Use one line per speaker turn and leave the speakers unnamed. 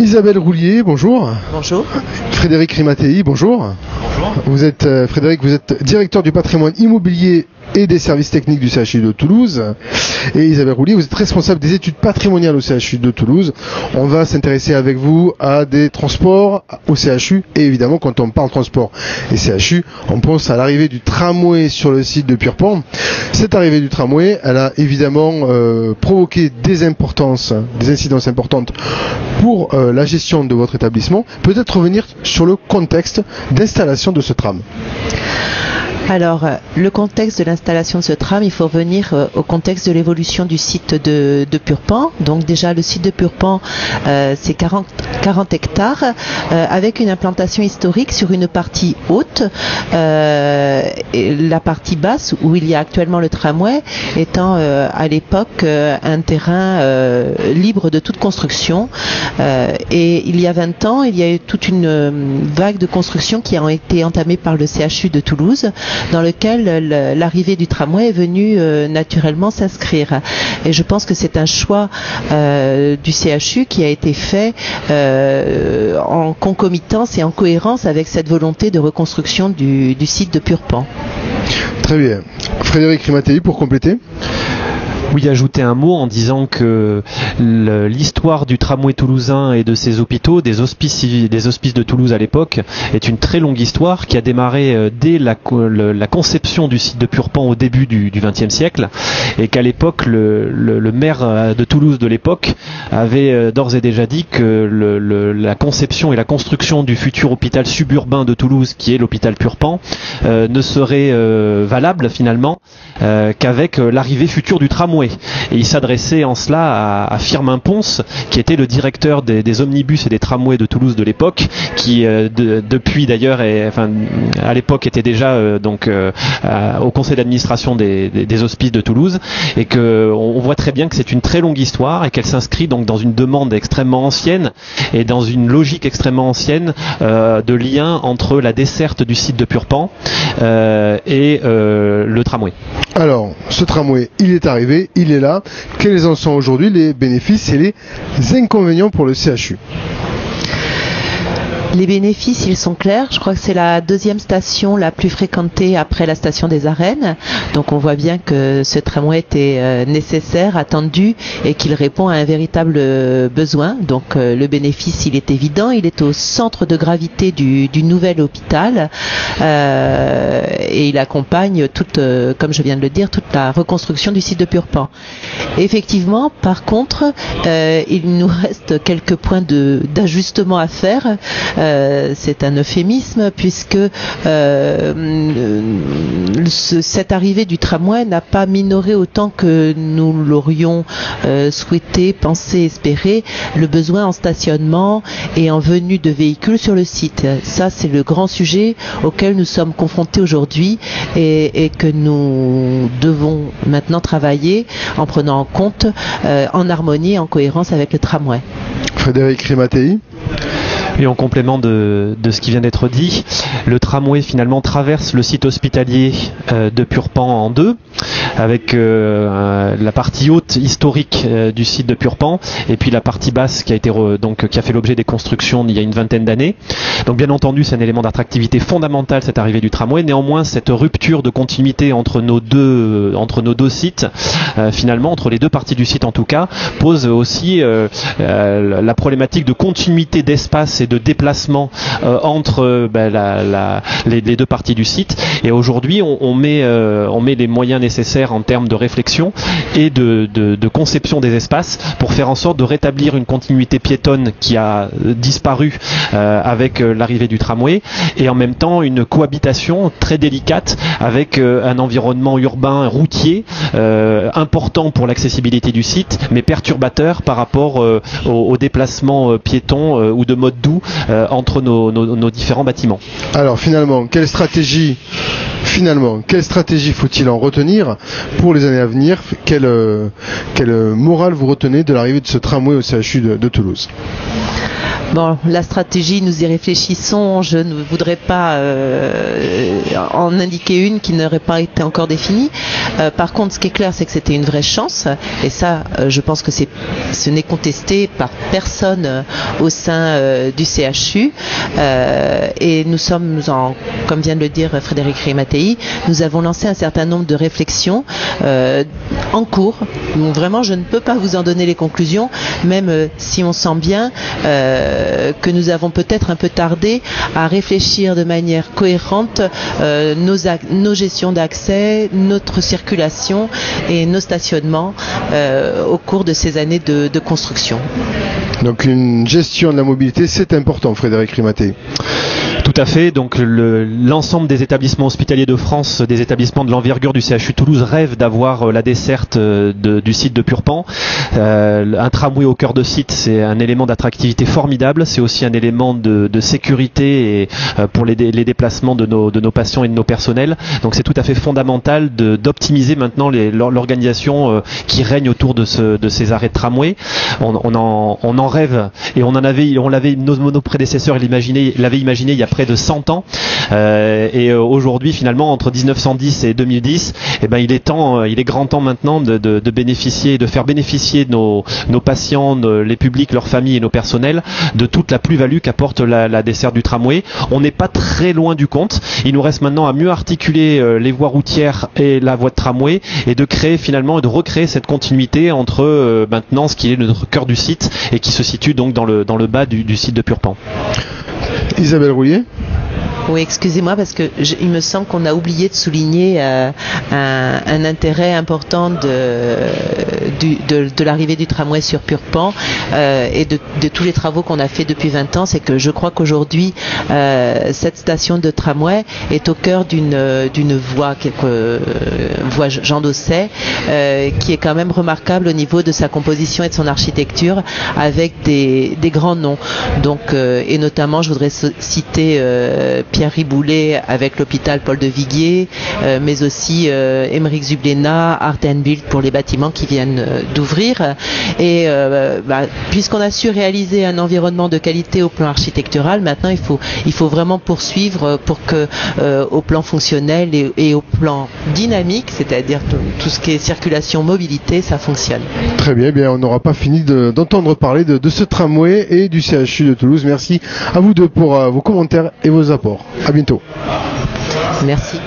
Isabelle Roulier, bonjour.
Bonjour.
Frédéric Rimatei, bonjour.
Bonjour.
Vous êtes, Frédéric, vous êtes directeur du patrimoine immobilier et des services techniques du CHU de Toulouse. Et Isabelle Roulier, vous êtes responsable des études patrimoniales au CHU de Toulouse. On va s'intéresser avec vous à des transports au CHU. Et évidemment, quand on parle transport et CHU, on pense à l'arrivée du tramway sur le site de Purpan. Cette arrivée du tramway, elle a évidemment provoqué des incidences importantes pour la gestion de votre établissement. Peut-être revenir sur le contexte d'installation de ce tram.
Alors, le contexte de l'installation de ce tram, il faut revenir au contexte de l'évolution du site de Purpan. Donc déjà, le site de Purpan, c'est 40 hectares, avec une implantation historique sur une partie haute, et la partie basse, où il y a actuellement le tramway, étant à l'époque un terrain libre de toute construction. Et il y a 20 ans, il y a eu toute une vague de construction qui a été entamée par le CHU de Toulouse, dans lequel l'arrivée du tramway est venue naturellement s'inscrire. Et je pense que c'est un choix du CHU qui a été fait en concomitance et en cohérence avec cette volonté de reconstruction du site de Purpan.
Très bien. Frédéric Rimatei, pour compléter.
Oui, ajouter un mot en disant que l'histoire du tramway toulousain et de ses hôpitaux, des hospices de Toulouse à l'époque, est une très longue histoire qui a démarré dès la conception du site de Purpan au début du XXe siècle, et qu'à l'époque le maire de Toulouse de l'époque avait d'ores et déjà dit que la conception et la construction du futur hôpital suburbain de Toulouse, qui est l'hôpital Purpan, ne serait valable finalement qu'avec l'arrivée future du tramway. Et il s'adressait en cela à Firmin Ponce, qui était le directeur des omnibus et des tramways de Toulouse de l'époque, qui depuis d'ailleurs, à l'époque était déjà au conseil d'administration des hospices de Toulouse, et on voit très bien que c'est une très longue histoire et qu'elle s'inscrit donc dans une demande extrêmement ancienne et dans une logique extrêmement ancienne de lien entre la desserte du site de Purpan et le tramway.
Alors, ce tramway, il est arrivé, il est là. Quels en sont aujourd'hui les bénéfices et les inconvénients pour le CHU ?
Les bénéfices, ils sont clairs. Je crois que c'est la deuxième station la plus fréquentée après la station des Arènes. Donc on voit bien que ce tramway était nécessaire, attendu, et qu'il répond à un véritable besoin. Donc le bénéfice, il est évident. Il est au centre de gravité du nouvel hôpital, et il accompagne comme je viens de le dire, toute la reconstruction du site de Purpan. Effectivement, par contre, il nous reste quelques points d'ajustement à faire. C'est un euphémisme, puisque cette arrivée du tramway n'a pas minoré autant que nous l'aurions souhaité, pensé, espéré, le besoin en stationnement et en venue de véhicules sur le site. Ça, c'est le grand sujet auquel nous sommes confrontés aujourd'hui, et que nous devons maintenant travailler en prenant en compte, en harmonie, en cohérence avec le tramway.
Frédéric Rimatei.
Et en complément de ce qui vient d'être dit, le tramway finalement traverse le site hospitalier de Purpan en deux, avec la partie haute historique du site de Purpan, et puis la partie basse qui a fait l'objet des constructions il y a une vingtaine d'années. Donc bien entendu, c'est un élément d'attractivité fondamental, cette arrivée du tramway. Néanmoins, cette rupture de continuité entre nos deux sites, finalement entre les deux parties du site en tout cas, pose aussi la problématique de continuité d'espace et de déplacement entre les deux parties du site. Et aujourd'hui, on met les moyens nécessaires en termes de réflexion et de conception des espaces pour faire en sorte de rétablir une continuité piétonne qui a disparu avec l'arrivée du tramway, et en même temps une cohabitation très délicate avec un environnement urbain routier important pour l'accessibilité du site, mais perturbateur par rapport aux déplacements piétons ou de mode doux entre nos différents bâtiments.
Alors finalement, quelle stratégie faut-il en retenir pour les années à venir ? Quelle morale vous retenez de l'arrivée de ce tramway au CHU de Toulouse ?
Bon, la stratégie, nous y réfléchissons. Je ne voudrais pas en indiquer une qui n'aurait pas été encore définie. Par contre, ce qui est clair, c'est que c'était une vraie chance. Et ça, je pense que ce n'est contesté par personne au sein du CHU. Et nous sommes, comme vient de le dire Frédéric Rimattei, nous avons lancé un certain nombre de réflexions en cours. Donc vraiment, je ne peux pas vous en donner les conclusions, même si on sent bien que nous avons peut-être un peu tardé à réfléchir de manière cohérente nos gestions d'accès, notre circulation et nos stationnements au cours de ces années de construction.
Donc une gestion de la mobilité, c'est important, Frédéric Rimattei.
Tout à fait. Donc l'ensemble des établissements hospitaliers de France, des établissements de l'envergure du CHU Toulouse rêvent d'avoir la desserte du site de Purpan. Un tramway au cœur de site, c'est un élément d'attractivité formidable. C'est aussi un élément de sécurité et pour les déplacements de nos patients et de nos personnels. Donc c'est tout à fait fondamental d'optimiser maintenant l'organisation qui règne autour de ces arrêts de tramway. On en rêve et nos prédécesseurs l'avaient imaginé il y a près de 100 ans et aujourd'hui finalement entre 1910 et 2010 il est grand temps maintenant de bénéficier, de faire bénéficier nos patients, les publics, leurs familles et nos personnels de toute la plus-value qu'apporte la desserte du tramway. On n'est pas très loin du compte. Il nous reste maintenant à mieux articuler les voies routières et la voie de tramway et de créer finalement et de recréer cette continuité entre maintenant ce qui est notre cœur du site et qui se situe donc dans le bas du site de Purpan.
Isabelle Roulier.
Oui, excusez-moi parce que il me semble qu'on a oublié de souligner un intérêt important de l'arrivée du tramway sur Purpan et de tous les travaux qu'on a fait depuis 20 ans. C'est que je crois qu'aujourd'hui cette station de tramway est au cœur d'une voie Jean Dosset qui est quand même remarquable au niveau de sa composition et de son architecture avec des grands noms. Donc et notamment je voudrais citer Pierre Riboulet avec l'hôpital Paul de Viguier, mais aussi Émeric Zublena, Art & Build pour les bâtiments qui viennent d'ouvrir. Et puisqu'on a su réaliser un environnement de qualité au plan architectural, maintenant il faut vraiment poursuivre pour que au plan fonctionnel et au plan dynamique, c'est-à-dire tout ce qui est circulation, mobilité, ça fonctionne.
Très bien, on n'aura pas fini d'entendre parler de ce tramway et du CHU de Toulouse. Merci à vous deux pour vos commentaires et vos apports. À bientôt.
Merci.